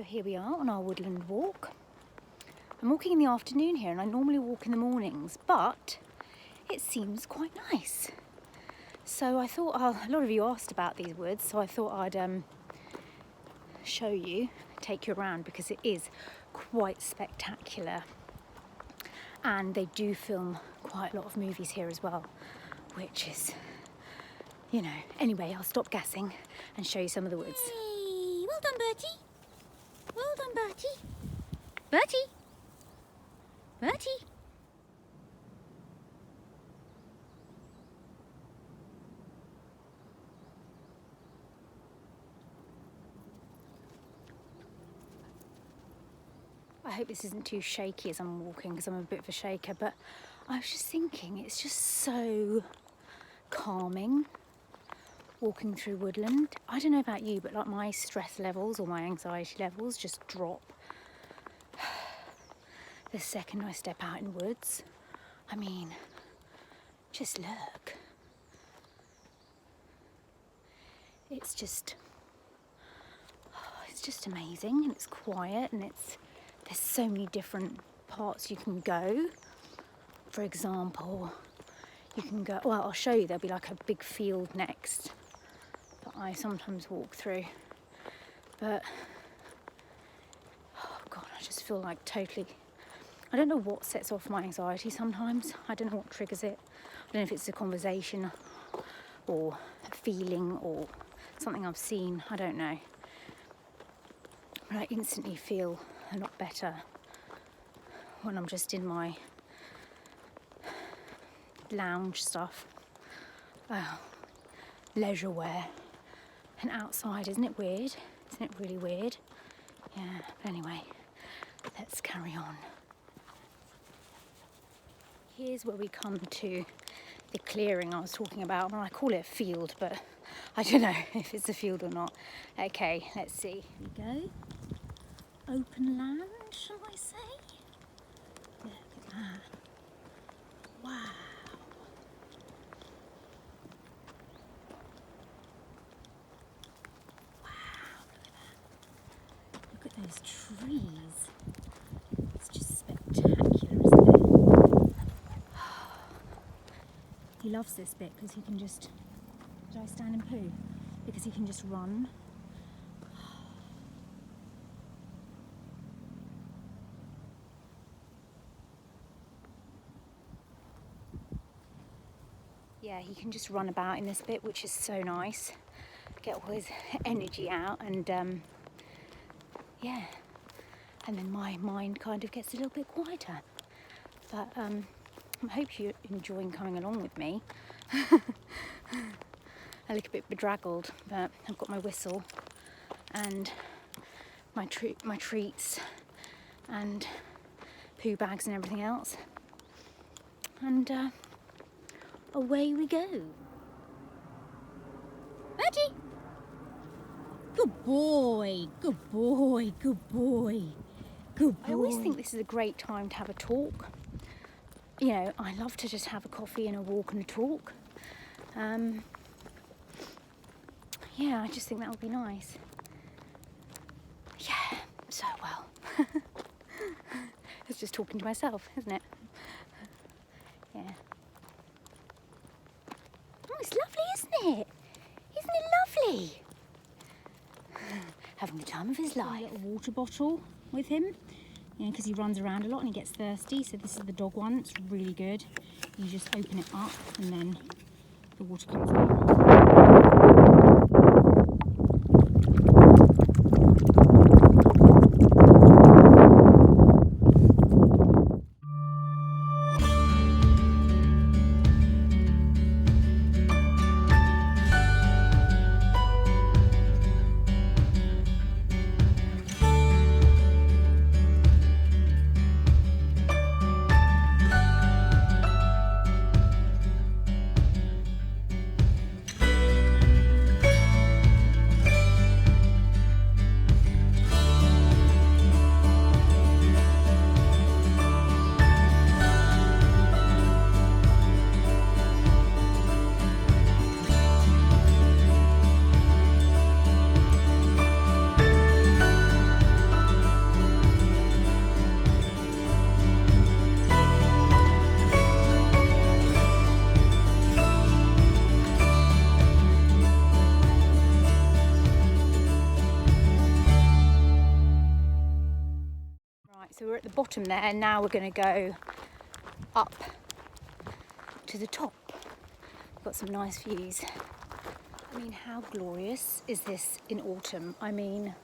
So here we are on our woodland walk. I'm walking in the afternoon here, and I normally walk in the mornings, but it seems quite nice. So I thought, a lot of you asked about these woods, so I thought I'd show you, take you around, because it is quite spectacular. And they do film quite a lot of movies here as well, which is, you know. Anyway, I'll stop gassing and show you some of the woods. Hey, well done, Bertie. Well done, Bertie. Bertie. Bertie. I hope this isn't too shaky as I'm walking, because I'm a bit of a shaker, but I was just thinking it's just so calming walking through woodland. I don't know about you, but like my stress levels or my anxiety levels just drop the second I step out in woods. I mean, just look. It's just amazing, and it's quiet, and there's so many different parts you can go. For example, you can go, well, I'll show you, there'll be like a big field next that I sometimes walk through. But, oh God, I just feel like totally, I don't know what sets off my anxiety sometimes. I don't know what triggers it. I don't know if it's a conversation or a feeling or something I've seen, I don't know. But I instantly feel a lot better when I'm just in my lounge stuff, leisure wear, and outside. Isn't it weird? Isn't it really weird? Yeah, but anyway, let's carry on. Here's where we come to the clearing I was talking about. Well, I call it a field, but I don't know if it's a field or not. Okay, let's see. Here we go. Open land, shall I say? Look at that. Wow. Wow, look at that. Look at those trees. It's just spectacular, isn't it? He loves this bit because he can just... Did I stand and poo? Because he can just run. Yeah, he can just run about in this bit, which is so nice. Get all his energy out, and yeah. And then my mind kind of gets a little bit quieter. But I hope you're enjoying coming along with me. I look a bit bedraggled, but I've got my whistle and my treats and poo bags and everything else. And away we go. Bertie! Good boy, good boy, good boy, good boy. I always think this is a great time to have a talk. You know, I love to just have a coffee and a walk and a talk. Yeah, I just think that would be nice. Yeah, so well. It's just talking to myself, isn't it? Yeah. Oh, it's lovely, isn't it? Isn't it lovely? Having the time of his A life. little water bottle with him, you know, because he runs around a lot and he gets thirsty. So this is the dog one. It's really good. You just open it up and then the water comes out. bottom there, and now we're going to go up to the top. We've got some nice views. I mean, how glorious is this in autumn? I mean,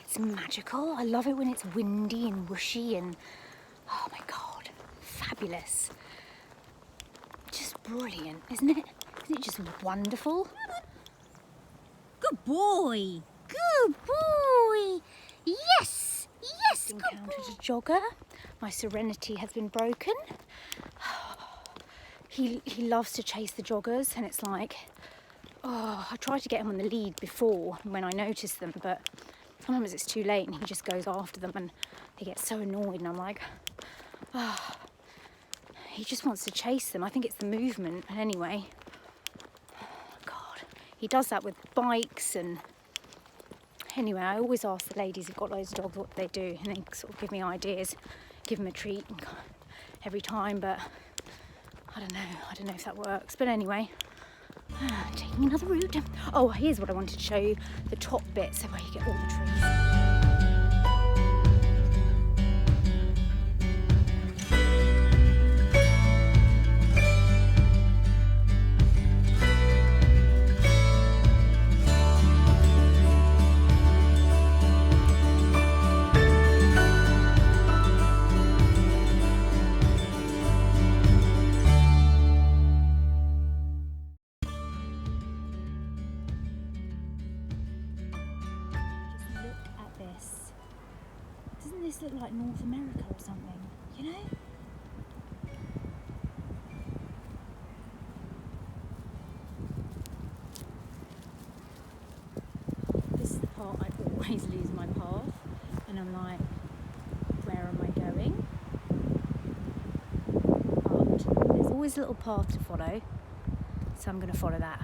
it's magical. I love it when it's windy and whooshy and, oh my God, fabulous. Just brilliant, isn't it? Isn't it just wonderful? Good boy. Good boy. Yes. Yes, good boy. Encountered a jogger. My serenity has been broken. He loves to chase the joggers, and it's like, oh, I tried to get him on the lead before when I noticed them, but sometimes it's too late and he just goes after them and he gets so annoyed, and I'm like, oh, he just wants to chase them. I think it's the movement. And anyway, God, he does that with bikes. And anyway, I always ask the ladies who've got loads of dogs what they do, and they sort of give me ideas, give them a treat every time, but I don't know if that works. But anyway, taking another route. Oh, here's what I wanted to show you, the top bit, so where you get all the trees. Doesn't this look like North America or something, you know? This is the part I always lose my path, and I'm like, where am I going? But there's always a little path to follow, so I'm going to follow that.